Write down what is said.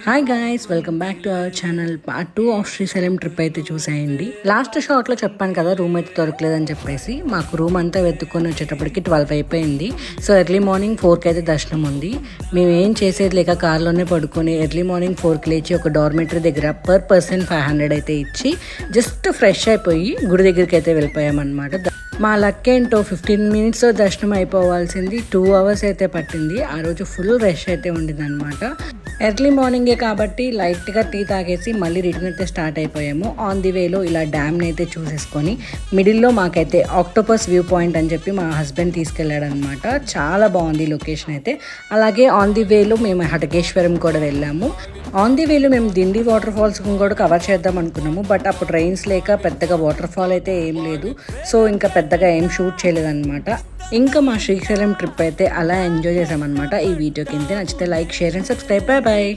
Hi guys, welcome back to our channel. Part 2 of Srisailam trip అయితే చూసేయండి. Last షార్ట్లో చెప్పాను కదా రూమ్ అయితే దొరకలేదని చెప్పేసి. మాకు రూమ్ అంతా వెతుక్కొని వచ్చేటప్పటికి 12 అయిపోయింది. సో ఎర్లీ మార్నింగ్ 4కి అయితే దర్శనం ఉంది. మేము ఏం చేసేది లేక కార్లోనే పడుకొని ఎర్లీ మార్నింగ్ 4కి లేచి ఒక డార్మెటరీ దగ్గర పర్ పర్సన్ 500 అయితే ఇచ్చి జస్ట్ ఫ్రెష్ అయిపోయి గుడి దగ్గరికి అయితే వెళ్ళిపోయామన్నమాట. మా లక్ ఏంటో 15 మినిట్స్లో దర్శనం అయిపోవాల్సింది 2 అవర్స్ అయితే పట్టింది. ఆ రోజు ఫుల్ రష్ అయితే ఉండింది అనమాట. ఎర్లీ మార్నింగే కాబట్టి లైట్గా టీ తాగేసి మళ్ళీ రిటర్న్ అయితే స్టార్ట్ అయిపోయాము. ఆన్ ది వేలో ఇలా డ్యామ్ని అయితే చూసేసుకొని మిడిల్లో మాకైతే ఆక్టోపస్ వ్యూ పాయింట్ అని చెప్పి మా హస్బెండ్ తీసుకెళ్ళాడు అనమాట. చాలా బాగుంది లొకేషన్ అయితే. అలాగే ఆన్ ది వేలో మేము హటకేశ్వరం కూడా వెళ్ళాము. ఆన్ ది వేలో మేము దిండి వాటర్ ఫాల్స్ కూడా కవర్ చేద్దాం అనుకున్నాము. బట్ అప్పుడు ట్రైన్స్ లేక పెద్దగా వాటర్ ఫాల్ అయితే ఏం లేదు. సో ఇంకా పెద్దగా ఏం షూట్ చేయలేదన్నమాట. ఇంకా మా శ్రీశైలం ట్రిప్ అయితే అలా ఎంజాయ్ చేసామన్నమాట. ఈ వీడియో కింద నచ్చితే like, share and subscribe. Bye bye.